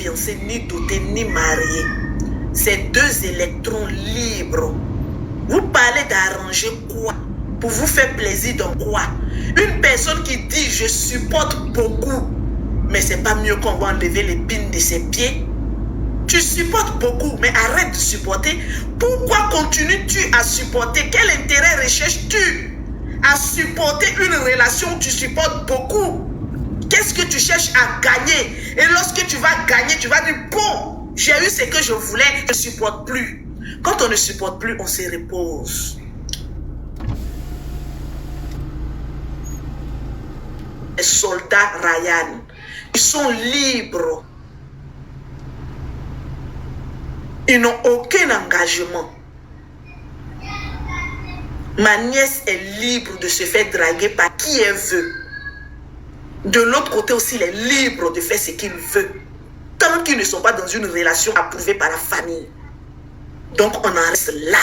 fiancé, ni doté, ni marié. C'est deux électrons libres. Vous parlez d'arranger quoi? Pour vous faire plaisir dans quoi? Une personne qui dit je supporte beaucoup, mais c'est pas mieux qu'on va enlever l'épine de ses pieds. Tu supportes beaucoup, mais arrête de supporter. Pourquoi continues-tu à supporter? Quel intérêt recherches-tu à supporter une relation où tu supportes beaucoup? Qu'est-ce que tu cherches à gagner? Et lorsque tu vas gagner, tu vas dire bon, j'ai eu ce que je voulais, je ne supporte plus. Quand on ne supporte plus, on se repose. Les soldats Ryan, ils sont libres. Ils n'ont aucun engagement. Ma nièce est libre de se faire draguer par qui elle veut. De l'autre côté aussi, il est libre de faire ce qu'il veut. Tant qu'ils ne sont pas dans une relation approuvée par la famille. Donc on en reste là.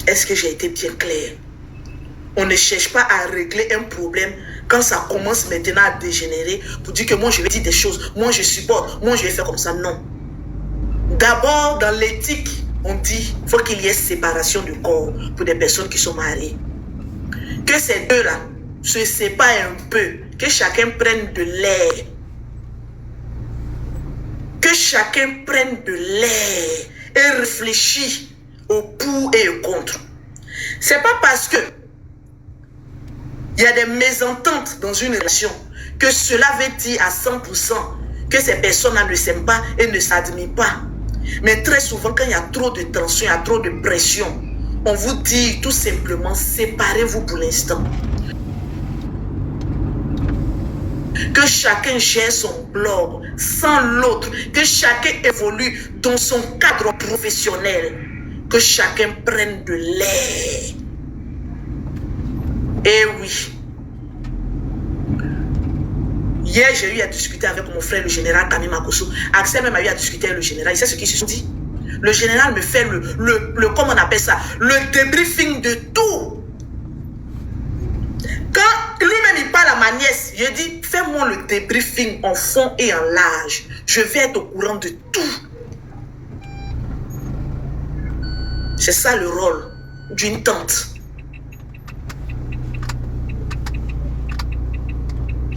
Est-ce que j'ai été bien clair? On ne cherche pas à régler un problème quand ça commence maintenant à dégénérer pour dire que moi je vais dire des choses, moi je supporte, moi je vais faire comme ça. Non. D'abord, dans l'éthique, on dit qu'il faut qu'il y ait séparation du corps pour des personnes qui sont mariées. Que ces deux-là se séparent un peu, que chacun prenne de l'air. Que chacun prenne de l'air et réfléchisse au pour et au contre. C'est pas parce que il y a des mésententes dans une relation que cela veut dire à 100% que ces personnes-là ne s'aiment pas et ne s'admirent pas. Mais très souvent, quand il y a trop de tension, il y a trop de pression, on vous dit tout simplement séparez-vous pour l'instant. Que chacun gère son blog sans l'autre, que chacun évolue dans son cadre professionnel, que chacun prenne de l'air. Eh oui. Hier, j'ai eu à discuter avec mon frère, le général Kami Makosso. Axel même a eu à discuter avec le général. Il sait ce qu'ils se sont dit. Le général me fait comment on appelle ça, le débriefing de tout. Quand lui-même il parle à ma nièce, je dis, fais-moi le débriefing en fond et en large. Je vais être au courant de tout. C'est ça le rôle d'une tante.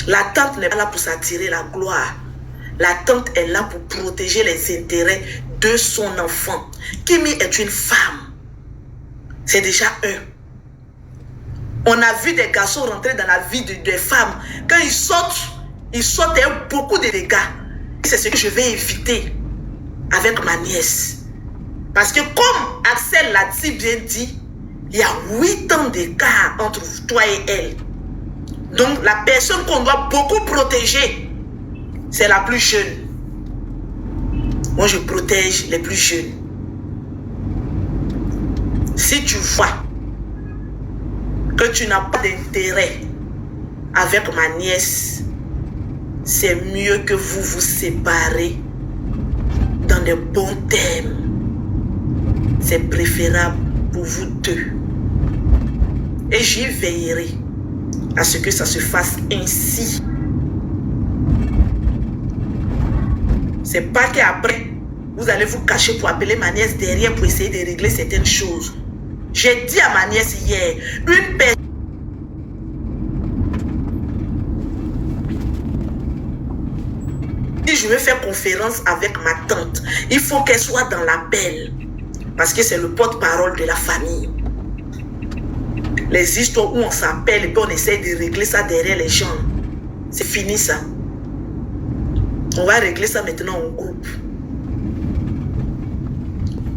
La tante n'est pas là pour s'attirer la gloire. La tante est là pour protéger les intérêts de son enfant. Kimi est une femme. C'est déjà un. On a vu des garçons rentrer dans la vie des femmes. Quand ils sortent avec beaucoup de dégâts. C'est ce que je vais éviter avec ma nièce. Parce que comme Axel l'a si bien dit, il y a 8 ans d'écart entre toi et elle. Donc la personne qu'on doit beaucoup protéger, c'est la plus jeune. Moi je protège les plus jeunes. Si tu vois que tu n'as pas d'intérêt avec ma nièce, c'est mieux que vous vous séparez dans de bons termes. C'est préférable pour vous deux. Et j'y veillerai à ce que ça se fasse ainsi. C'est pas qu'après, vous allez vous cacher pour appeler ma nièce derrière pour essayer de régler certaines choses. J'ai dit à ma nièce hier, une personne si je veux faire conférence avec ma tante, il faut qu'elle soit dans l'appel. Parce que c'est le porte-parole de la famille. Les histoires où on s'appelle et puis on essaie de régler ça derrière les gens, c'est fini ça. On va régler ça maintenant en groupe.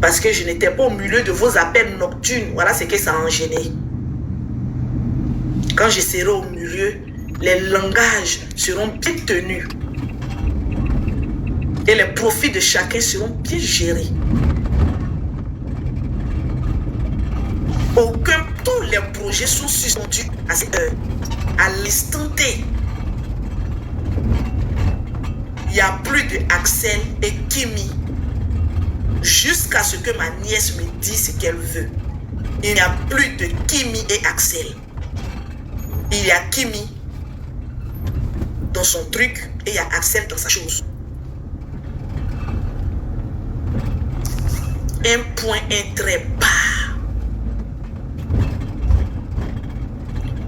Parce que je n'étais pas au milieu de vos appels nocturnes. Voilà ce que ça a enchaîné. Quand je serai au milieu, les langages seront bien tenus. Et les profits de chacun seront bien gérés. Tous les projets sont suspendus à cette heure. À l'instant T. Il n'y a plus de Axel et Kimi. Jusqu'à ce que ma nièce me dise ce qu'elle veut. Il n'y a plus de Kimi et Axel. Il y a Kimi dans son truc et il y a Axel dans sa chose. Un point, un trait bas.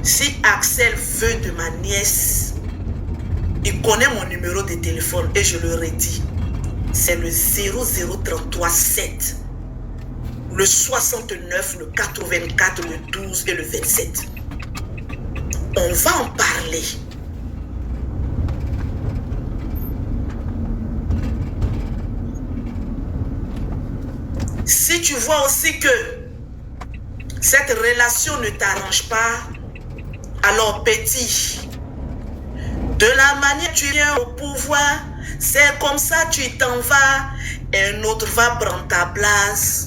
Si Axel veut de ma nièce, il connaît mon numéro de téléphone et je le redis. C'est le 00337, le 69, le 84, le 12 et le 27. On va en parler. Si tu vois aussi que cette relation ne t'arrange pas, alors petit, de la manière tu viens au pouvoir, c'est comme ça tu t'en vas, un autre va prendre ta place.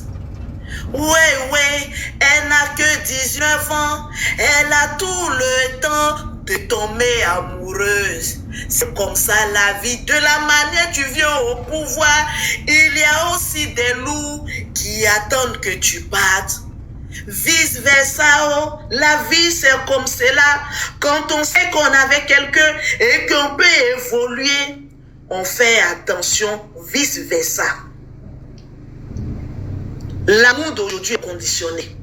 Ouais, elle n'a que 19 ans, elle a tout le temps de tomber amoureuse. C'est comme ça la vie. De la manière tu viens au pouvoir, il y a aussi des loups qui attendent que tu partes. Vice versa, oh, la vie c'est comme cela. Quand on sait qu'on avait quelqu'un et qu'on peut évoluer, on fait attention, vice versa. L'amour d'aujourd'hui est conditionné.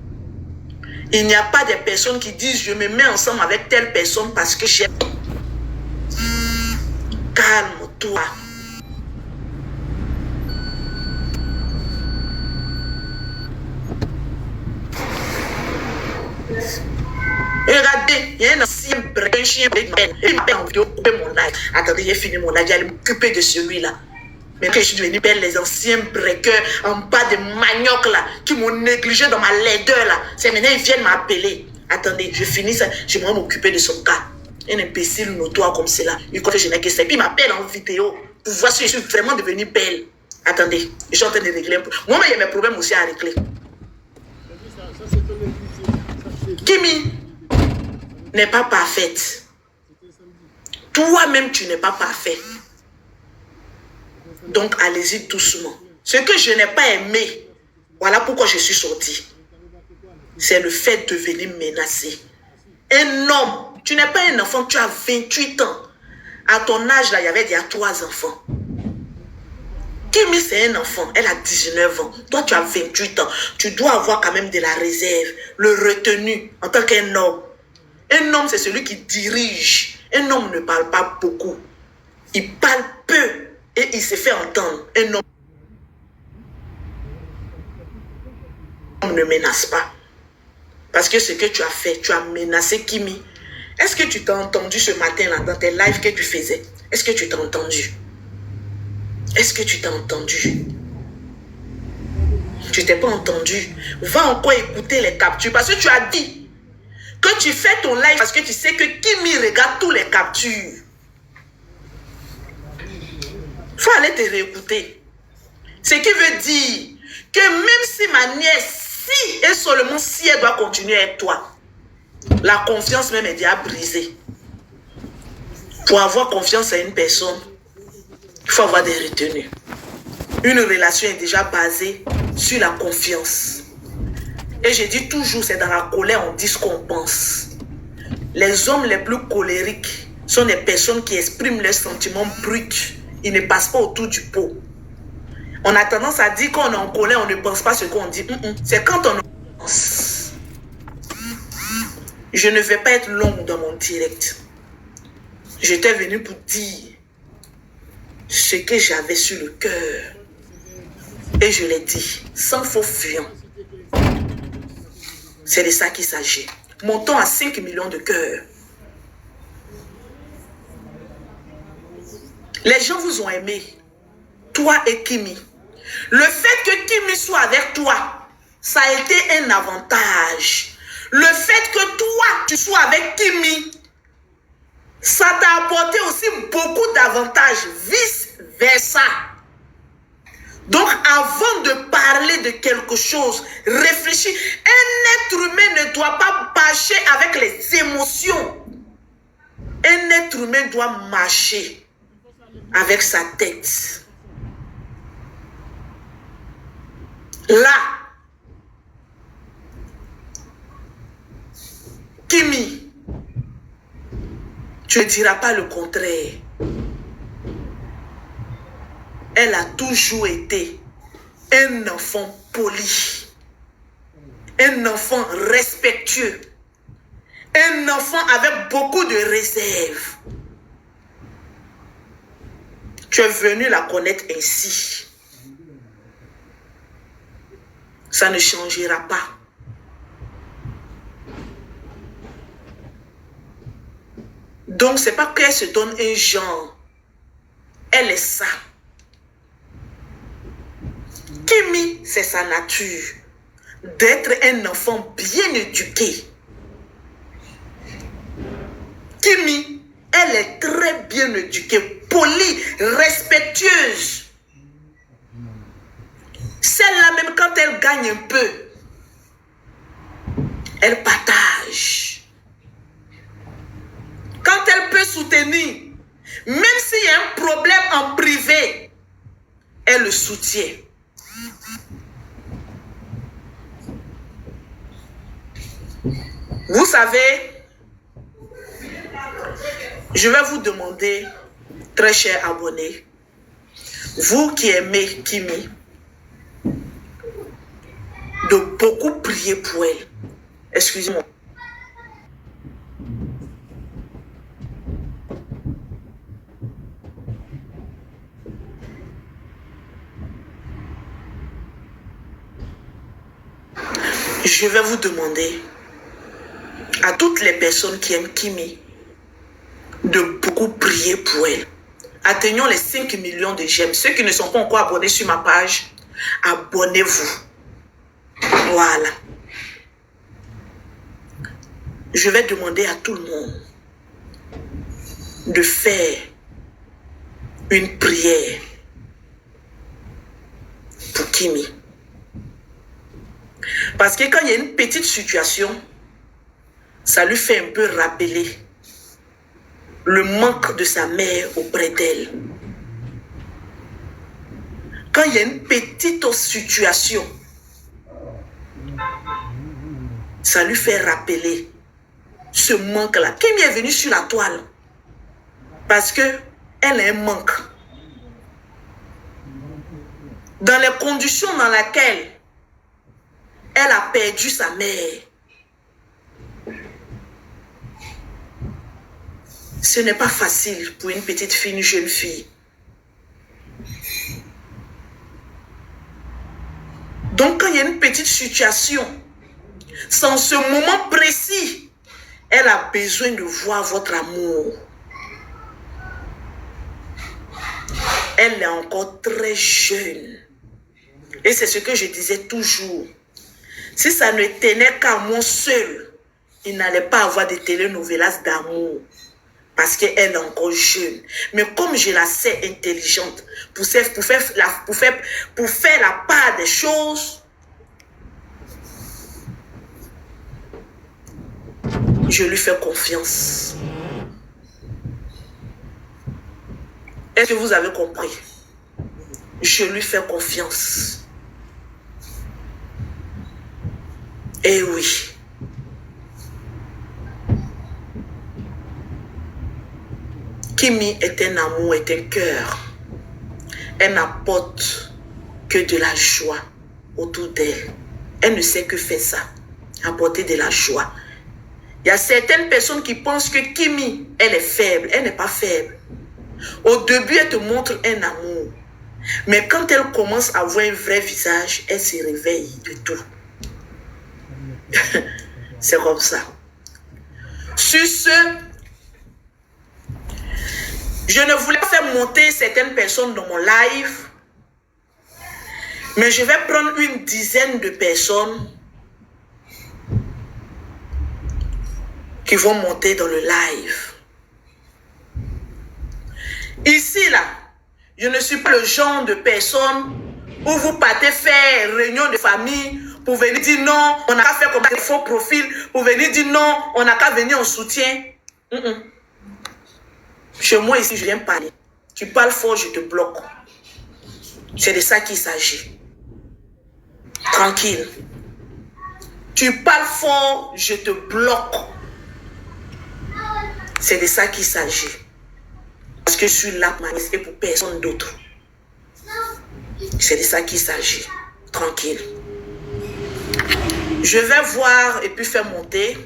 Il n'y a pas de personnes qui disent je me mets ensemble avec telle personne parce que j'aime. Calme-toi. Regardez, il y a un ancien un chien avec ma il m'a envie de couper mon live. Attendez, j'ai fini mon live, j'allais m'occuper de celui-là. Mais que je suis devenue belle, les anciens breakers en bas de manioc là, qui m'ont négligé dans ma laideur là. C'est maintenant ils viennent m'appeler. Attendez, je finis ça, je vais m'occuper de son cas. Un imbécile notoire comme cela. Il croit que je n'ai que ça. Puis il m'appelle en vidéo pour voir si je suis vraiment devenue belle. Attendez, je suis en train de régler un peu. Moi, il y a mes problèmes aussi à régler. Kimi n'est pas parfaite. Toi-même, tu n'es pas parfait. Donc, allez-y doucement. Ce que je n'ai pas aimé, voilà pourquoi je suis sortie. C'est le fait de venir menacer. Un homme, tu n'es pas un enfant, tu as 28 ans. À ton âge, là, il y avait déjà 3 enfants. Kimi, c'est un enfant, elle a 19 ans. Toi, tu as 28 ans. Tu dois avoir quand même de la réserve, le retenu en tant qu'un homme. Un homme, c'est celui qui dirige. Un homme ne parle pas beaucoup. Il parle peu. Et il se fait entendre. Un homme ne menace pas. Parce que ce que tu as fait, tu as menacé Kimi. Est-ce que tu t'as entendu ce matin-là dans tes lives que tu faisais? Est-ce que tu t'as entendu? Est-ce que tu t'as entendu? Tu t'es pas entendu. Va encore écouter les captures. Parce que tu as dit que tu fais ton live parce que tu sais que Kimi regarde tous les captures. Il faut aller te réécouter. Ce qui veut dire que même si ma nièce, si et seulement si elle doit continuer avec toi, la confiance même est déjà brisée. Pour avoir confiance à une personne, il faut avoir des retenues. Une relation est déjà basée sur la confiance. Et je dis toujours, c'est dans la colère on dit ce qu'on pense. Les hommes les plus colériques sont des personnes qui expriment leurs sentiments bruts. Ils ne passent pas autour du pot. On a tendance à dire qu'on est en colère, on ne pense pas ce qu'on dit. C'est quand on pense. Je ne vais pas être longue dans mon direct. J'étais venue pour dire ce que j'avais sur le cœur. Et je l'ai dit, sans faux fuyant. C'est de ça qu'il s'agit. Montons à 5 millions de cœurs. Les gens vous ont aimé, toi et Kimi. Le fait que Kimi soit avec toi, ça a été un avantage. Le fait que toi, tu sois avec Kimi, ça t'a apporté aussi beaucoup d'avantages, vice versa. Donc, avant de parler de quelque chose, réfléchis. Un être humain ne doit pas marcher avec les émotions. Un être humain doit marcher avec sa tête. Là, Kimi, tu ne diras pas le contraire. elle a toujours été un enfant poli, un enfant respectueux, un enfant avec beaucoup de réserve. Tu es venu la connaître ainsi. Ça ne changera pas. Donc, ce n'est pas qu'elle se donne un genre. Elle est ça. Kimi, c'est sa nature. D'être un enfant bien éduqué. Kimi, elle est très bien éduquée, polie, respectueuse. Celle-là, même quand elle gagne un peu, elle partage. Quand elle peut soutenir, même s'il y a un problème en privé, elle le soutient. Vous savez, je vais vous demander, très chers abonnés, vous qui aimez Kimi, de beaucoup prier pour elle. Excusez-moi. Je vais vous demander à toutes les personnes qui aiment Kimi de beaucoup prier pour elle. Atteignons les 5 millions de j'aime. Ceux qui ne sont pas encore abonnés sur ma page, abonnez-vous. Voilà. Je vais demander à tout le monde de faire une prière pour Kimi. Parce que quand il y a une petite situation, ça lui fait un peu rappeler le manque de sa mère auprès d'elle. Quand il y a une petite situation, ça lui fait rappeler ce manque-là. Kimi est venue sur la toile parce qu'elle a un manque. Dans les conditions dans lesquelles elle a perdu sa mère, ce n'est pas facile pour une petite fille, une jeune fille. Donc, quand il y a une petite situation, sans ce moment précis, elle a besoin de voir votre amour. Elle est encore très jeune. Et c'est ce que je disais toujours. Si ça ne tenait qu'à moi seul, il n'allait pas avoir de télénovelas d'amour. Parce qu'elle est encore jeune. Mais comme je la sais intelligente, pour faire la part des choses, je lui fais confiance. Est-ce que vous avez compris? Je lui fais confiance. Eh oui. Kimi est un amour, est un cœur. Elle n'apporte que de la joie autour d'elle. Elle ne sait que faire ça. Apporter de la joie. Il y a certaines personnes qui pensent que Kimi, elle est faible. Elle n'est pas faible. Au début, elle te montre un amour. Mais quand elle commence à avoir un vrai visage, elle se réveille de tout. C'est comme ça. Sur ce, je ne voulais pas faire monter certaines personnes dans mon live, mais je vais prendre une dizaine de personnes qui vont monter dans le live. Ici, là, je ne suis pas le genre de personne où vous partez faire réunion de famille pour venir dire non, on n'a qu'à faire comme des faux profils, pour venir dire non, on n'a qu'à venir en soutien. Chez moi ici, je viens parler. Tu parles fort, je te bloque. C'est de ça qu'il s'agit. Tranquille. Tu parles fort, je te bloque. C'est de ça qu'il s'agit. Parce que je suis là pour et pour personne d'autre. C'est de ça qu'il s'agit. Tranquille. Je vais voir et puis faire monter.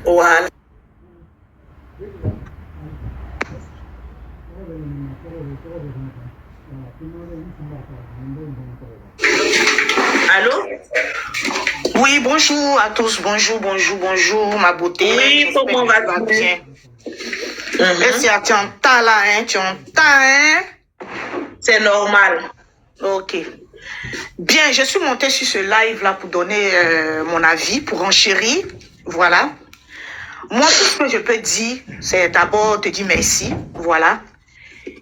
Voilà. Allô? Oui, bonjour à tous. Bonjour, ma beauté. Oui, comment vas-tu? Bien. Est-ce que tu entends là, hein? Tu entends, hein? C'est normal. Ok. Bien, je suis montée sur ce live là pour donner mon avis, pour enchérir. Voilà. Moi, tout ce que je peux dire, c'est d'abord te dire merci. Voilà.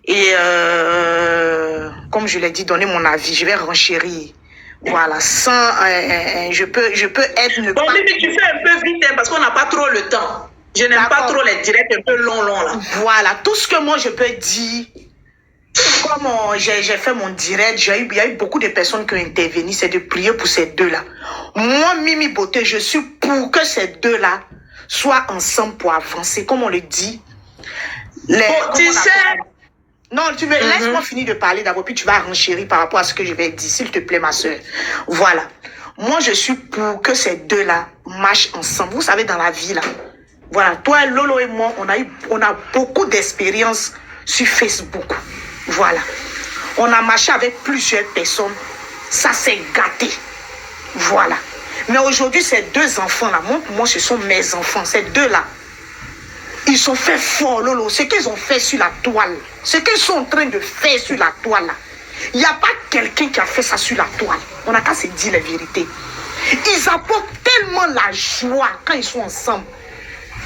Et comme je l'ai dit, donner mon avis. Je vais renchérir. Voilà. Sans, je peux être... Bon, mais tu fais un peu vite, hein, parce qu'on n'a pas trop le temps. Je n'aime pas trop les directs un peu longs là. Voilà. Tout ce que moi, je peux dire... Comme j'ai fait mon direct, il y a eu beaucoup de personnes qui ont intervenu, c'est de prier pour ces deux-là. Moi, Mimi Beauté, je suis pour que ces deux-là soient ensemble pour avancer, comme on le dit. Tu sais... Non, laisse-moi finir de parler d'abord, puis tu vas renchérir par rapport à ce que je vais dire, s'il te plaît, ma soeur. Voilà. Moi, je suis pour que ces deux-là marchent ensemble. Vous savez, dans la vie, là, voilà, toi, Lolo et moi, on a beaucoup d'expérience sur Facebook. Voilà. On a marché avec plusieurs personnes. Ça s'est gâté. Voilà. Mais aujourd'hui, ces deux enfants-là, moi, ce sont mes enfants. Ces deux-là, ils sont fait fort, Lolo. Ce qu'ils ont fait sur la toile, ce qu'ils sont en train de faire sur la toile, là, il n'y a pas quelqu'un qui a fait ça sur la toile. On n'a qu'à se dire la vérité. Ils apportent tellement la joie quand ils sont ensemble.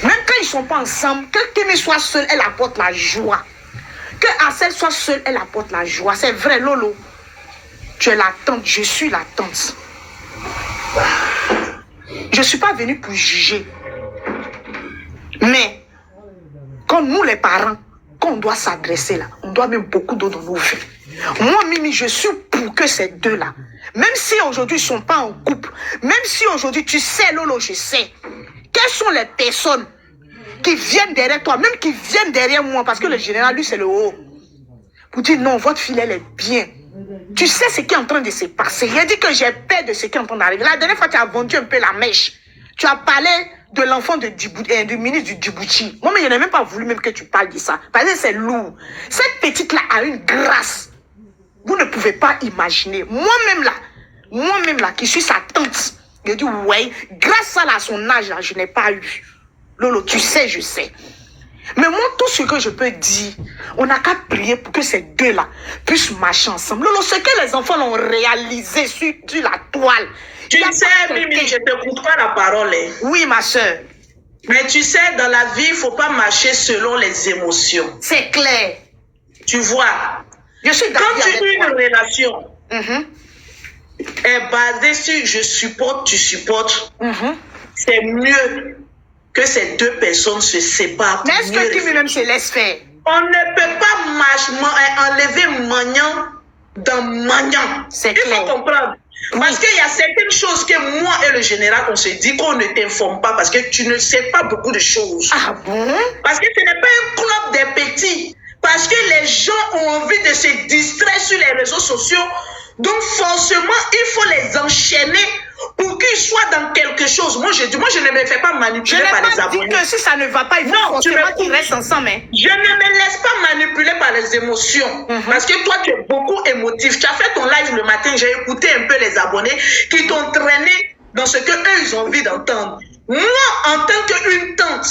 Même quand ils ne sont pas ensemble, que Kémy soit seule, elle apporte la joie. Que Assel soit seule, elle apporte la joie. C'est vrai, Lolo. Tu es la tante, je suis la tante. Je ne suis pas venue pour juger. Mais, quand nous les parents, quand on doit s'adresser là, on doit mettre beaucoup d'eau dans nos vies. Moi, Mimi, je suis pour que ces deux-là, même si aujourd'hui ils ne sont pas en couple, même si aujourd'hui tu sais, Lolo, je sais, quelles sont les personnes qui viennent derrière toi, même qui viennent derrière moi, parce que le général, lui, c'est le haut. Pour dire, non, votre fille, elle est bien. Tu sais ce qui est en train de se passer. Il a dit que j'ai peur de ce qui est en train d'arriver. La dernière fois, tu as vendu un peu la mèche. Tu as parlé de l'enfant du ministre du Djibouti. Moi, mais je n'ai même pas voulu même que tu parles de ça. Parce que c'est lourd. Cette petite-là a une grâce. Vous ne pouvez pas imaginer. Moi-même là, qui suis sa tante, je dis, ouais, grâce à son âge, là, je n'ai pas eu. Lolo, tu sais, je sais. Mais moi, tout ce que je peux dire, on n'a qu'à prier pour que ces deux-là puissent marcher ensemble. Lolo, ce que les enfants ont réalisé sur la toile. Tu sais, Mimi, je ne te coupe pas la parole. Hein. Oui, ma soeur. Mais tu sais, dans la vie, il ne faut pas marcher selon les émotions. C'est clair. Tu vois, je suis d'accord quand tu as une relation est basée sur je supporte, tu supportes, c'est mieux que ces deux personnes se séparent. Mais est-ce que tu même se laisse faire? On ne peut pas enlever Magnan dans Magnan. C'est clair. Il faut comprendre. Oui. Parce qu'il y a certaines choses que moi et le général, on se dit qu'on ne t'informe pas parce que tu ne sais pas beaucoup de choses. Ah bon? Parce que ce n'est pas un club des petits. Parce que les gens ont envie de se distraire sur les réseaux sociaux. Donc forcément, il faut les enchaîner pour qu'ils soient dans quelque chose. Moi, je ne me fais pas manipuler par les abonnés. Je n'ai pas dit que si ça ne va pas, il faut forcément qu'ils restent ensemble. Hein. Je ne me laisse pas manipuler par les émotions. Parce que toi, tu es beaucoup émotif. Tu as fait ton live le matin, j'ai écouté un peu les abonnés qui t'ont traîné dans ce qu'eux, ils ont envie d'entendre. Moi, en tant qu'une tante,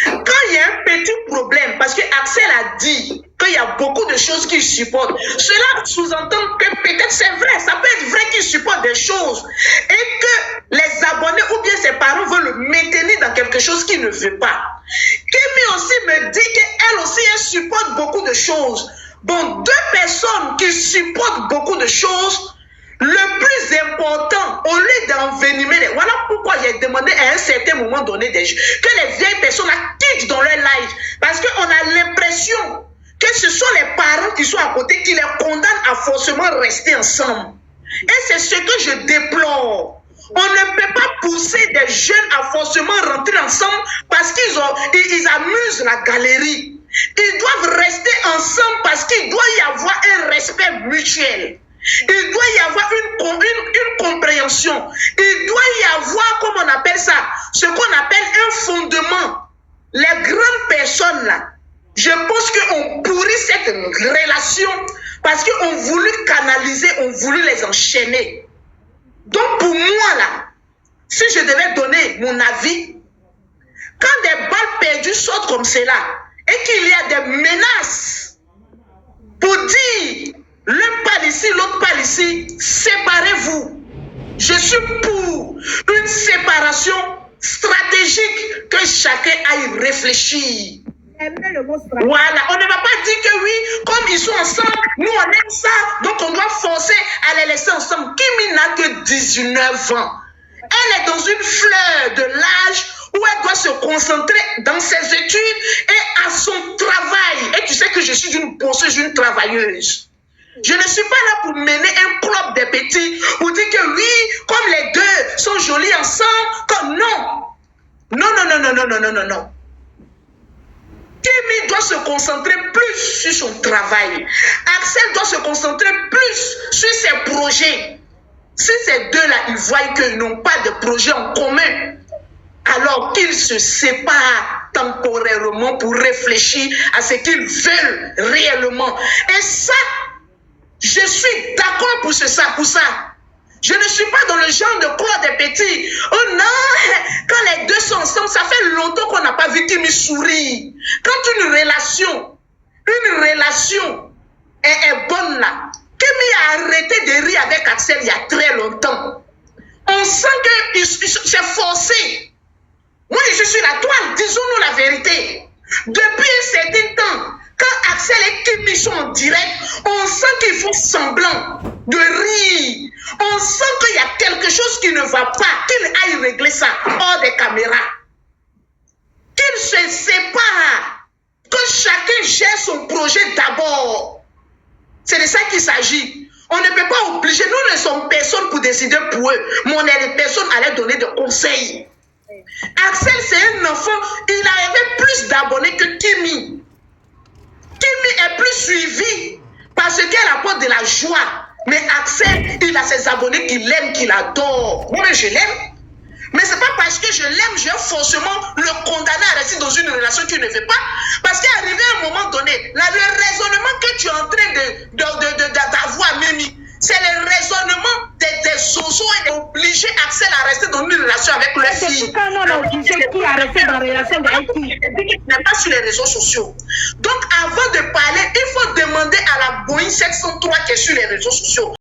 quand il y a un petit problème, parce que Axel a dit qu'il y a beaucoup de choses qu'il supporte, cela sous-entend que peut-être c'est vrai, ça peut être vrai qu'il supporte des choses et que les abonnés ou bien ses parents veulent le maintenir dans quelque chose qu'il ne veut pas. Kémy aussi me dit qu'elle aussi elle supporte beaucoup de choses. Bon, deux personnes qui supportent beaucoup de choses, le plus important, au lieu d'envenimer, voilà pourquoi j'ai demandé à un certain moment donné que les vieilles personnes quittent dans leur live. Parce qu'on a l'impression que ce sont les parents qui sont à côté qui les condamnent à forcément rester ensemble. Et c'est ce que je déplore. On ne peut pas pousser des jeunes à forcément rentrer ensemble parce qu'ils amusent la galerie. Ils doivent rester ensemble parce qu'il doit y avoir un respect mutuel. Il doit y avoir une compréhension. Il doit y avoir, comme on appelle ça, ce qu'on appelle un fondement. Les grandes personnes là, je pense qu'on pourrit cette relation parce qu'on voulu canaliser, on voulu les enchaîner. Donc pour moi là, si je devais donner mon avis, quand des balles perdues sortent comme cela et qu'il y a des menaces pour dire l'un parle ici, l'autre parle ici, séparez-vous. Je suis pour une séparation stratégique que chacun aille réfléchir. Voilà, on ne va pas dire que oui, comme ils sont ensemble, nous on aime ça, donc on doit forcer à les laisser ensemble. Kimi n'a que 19 ans. Elle est dans une fleur de l'âge où elle doit se concentrer dans ses études et à son travail. Et tu sais que je suis une bosseuse, une travailleuse. Je ne suis pas là pour mener un club des petits, pour dire que oui, comme les deux sont jolis ensemble, comme non. Non. Kimi doit se concentrer plus sur son travail. Axel doit se concentrer plus sur ses projets. Si ces deux-là, ils voient qu'ils n'ont pas de projet en commun, alors qu'ils se séparent temporairement pour réfléchir à ce qu'ils veulent réellement. Et ça, je suis d'accord pour ça. Je ne suis pas dans le genre de quoi des petits. Oh non, quand les deux sont ensemble, ça fait longtemps qu'on n'a pas vu Kimi sourire. Quand une relation est bonne là, Kimi a arrêté de rire avec Axel il y a très longtemps. On sent que c'est forcé. Moi, je suis la toile, disons-nous la vérité. Depuis un certain temps, quand Axel et Kimi sont en direct, on sent qu'ils font semblant de rire. On sent qu'il y a quelque chose qui ne va pas, qu'ils aillent régler ça hors des caméras. Qu'ils se séparent, que chacun gère son projet d'abord. C'est de ça qu'il s'agit. On ne peut pas obliger, nous ne sommes personne pour décider pour eux, mais on est les personnes à leur donner des conseils. Axel, c'est un enfant, il avait plus d'abonnés que Kimi. Kimi est plus suivi parce qu'elle apporte de la joie. Mais Axel, il a ses abonnés qu'il aime, qu'il adore. Moi, je l'aime. Mais ce n'est pas parce que je l'aime, je vais forcément le condamner à rester dans une relation qu'il ne veut pas. Parce qu'arrivé à un moment donné, le raisonnement que tu es en train d'avoir, Mimi, c'est le raisonnement des sociaux et d'obliger Axel à rester dans une relation avec leur fille. Quand on a obligé qui a resté dans la relation avec qui? Il n'est pas sur les réseaux sociaux. Donc, avant de parler, il faut demander à la Boeing 703 qui est sur les réseaux sociaux.